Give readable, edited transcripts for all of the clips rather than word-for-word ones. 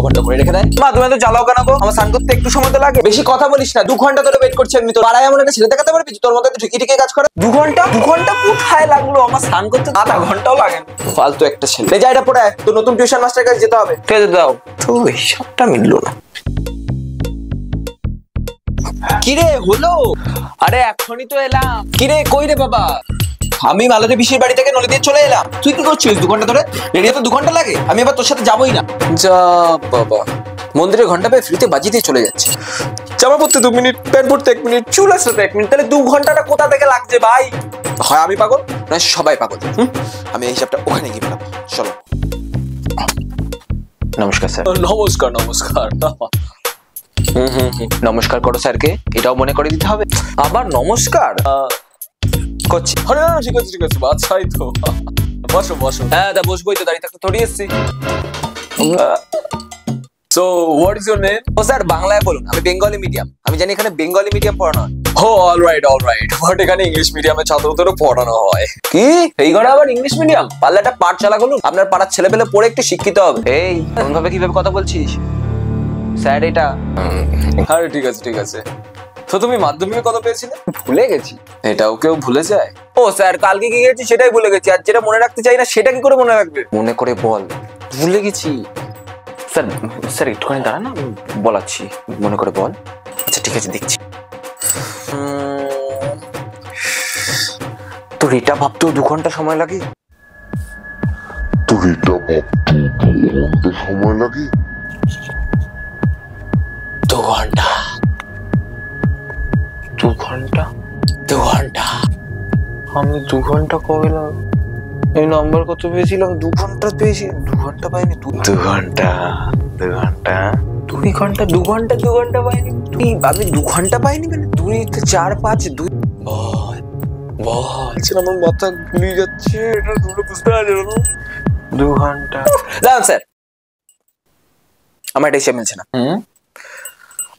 ঘন্টা করে রেখে দেয়। মা তুমি তো জ্বালাও কেন গো? আমার স্নান করতে একটু সময় তো লাগে। বেশি কথা বলিস না, 2 ঘন্টা ধরে ওয়েট করছি আমি। তো পাড়ায় এমন একটা ছেলে দেখাতে পারবি তোর মতো ঢুকি ঢুকি কাজ করে? 2 ঘন্টা? 2 ঘন্টা কোথায় লাগলো? আমার স্নান করতে আধা ঘন্টাও লাগে না। ফালতু একটা ছেলে। যা এটা পড়ায়, তো নতুন টিউশন মাস্টারের কাছে যেতে হবে। ঠিক আছে দাও। তো হিসাবটা মিললো না। কিরে হলো? আরে এখনই তো এলাম। কিরে কই রে বাবা? আমি মালতী পিসির বাড়ি থেকে নলি দিয়ে চলে এলাম। তুই কি করছিস 2 ঘন্টা ধরে? রেডি হতে 2 ঘন্টা লাগে? আমি এবার তোর সাথে যাবোই না। যা বাবা, মন্দিরে ঘন্টা পেয়ে ফ্রিতে বাজিয়ে দিয়ে চলে যাচ্ছে। জামা পরতে 2 মিনিট, প্যান্ট পরতে 1 মিনিট, চুল আসতে 1 মিনিট, তাহলে 2 ঘন্টাটা কোথা থেকে লাগছে ভাই? হয় আমি পাগল না সবাই পাগল। আমি এই হিসাবটা ওখানে গিয়ে পেলাম। চলো। নমস্কার স্যার। নমস্কার নমস্কার। নমস্কার করো স্যারকে, এটাও মনে করে দিতে হবে। আবার নমস্কার করছি। আরে না ঠিক আছে ঠিক আছে, আচ্ছাই তো। বসো বসো। হ্যাঁ তা বসবোই তো, দাঁড়িয়ে থাকতে থোড়ি এসছি। So what is your name? ও স্যার বাংলায় বলুন, আমি বেঙ্গলি মিডিয়াম। আমি জানি এখানে বেঙ্গলি মিডিয়াম পড়ানো হয়। ও অলরাইট বাট এখানে ইংলিশ মিডিয়ামে ছাত্রদেরও পড়ানো হয়। কি এই ঘরে আবার ইংলিশ মিডিয়াম? পারলে একটা পাঠশালা খুলুন, আপনার পাড়ার ছেলে পেলে পড়ে একটু শিক্ষিত হবে। এই এমন ভাবে কিভাবে কথা বলছিস স্যার? এটা আরে ঠিক আছে ঠিক আছে। তো তুমি মাধ্যমিকে কত পেয়েছিলে? ভুলে গেছি। এটাও কেউ ভুলে যায়? ও স্যার কালকে কি গেছি সেটাই ভুলে গেছি, আর যেটা মনে রাখতে চাই না সেটা কি করে মনে রাখবে? মনে করে বল। ভুলে গেছি স্যার। স্যার একটুখানি দাঁড়া না, বলাচ্ছি। মনে করে বল। আচ্ছা ঠিক আছে দেখছি। তোর এটা ভাবতেও 2 ঘন্টা সময় লাগে? তোর এটা ভাবতে 2 ঘন্টা সময় লাগে? 2 ঘন্টা 2 ঘন্টা 2 ঘন্টা। আমি 2 ঘন্টা কবে লাগ? এই নাম্বার কত পেয়েছিলাম? 2 ঘন্টা পেয়েছি। 2 ঘন্টা পাইনি। 2 ঘন্টা 2 ঘন্টা 2 ঘন্টা 2 ঘন্টা 2 ঘন্টা পাইনি। তুই আমি 2 ঘন্টা পাইনি মানে 2 4 5 2। বল বল। আমার মাথা ঘুরিয়ে যাচ্ছে, এটা পুরো বুঝতে পারছি না। 2 ঘন্টা দাঁড়ান স্যার, আমার এটা হিসাব মিলছে না।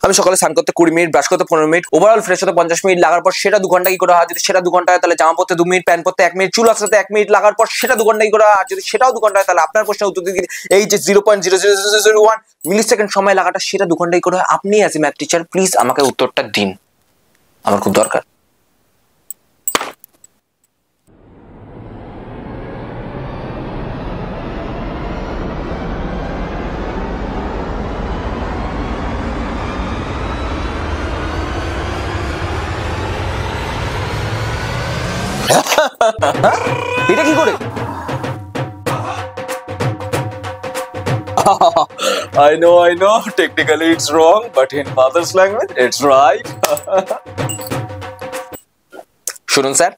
আমি সকালে স্নান করতে 20 মিনিট, ব্রাশ করতে 15 মিনিট, ওভারঅল ফ্রেশ হতে 50 মিনিট লাগার পর সেটা 2 ঘন্টা কি করে হয়? যদি সেটা 2 ঘন্টা হয় তাহলে জামা পরতে 2 মিনিট, প্যান্ট পরতে 1 মিনিট, চুল আঁচড়াতে 1 মিনিট লাগার পর সেটা 2 ঘন্টা কি করে হয়? আর যদি সেটাও 2 ঘন্টা হয় তাহলে আপনার প্রশ্নের উত্তর দিতে এই যে 0.00001 মিলি সেকেন্ড সময় লাগাটা সেটা 2 ঘন্টা কি করে হয়? আপনি as a math teacher please আমাকে উত্তরটা দিন, আমার খুব দরকার। এটা কি করে? I know technically it's wrong but in father's language it's right. শুনুন স্যার,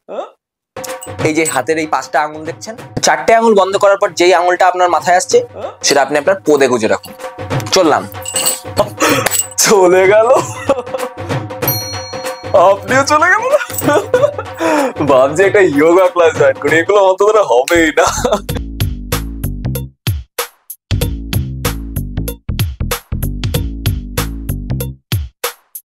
এই যে হাতের এই 5টা আঙুল দেখছেন, 4টে আঙুল বন্ধ করার পর যেই আঙুলটা আপনার মাথায় আসছে সেটা আপনি আপনার পোদে গুজে রাখুন। চললাম। চলে গেল? আপনিও চলে গেল না? ভাবছি একটা যোগা ক্লাস জয়েন করি, এগুলো অন্তত হবেই না।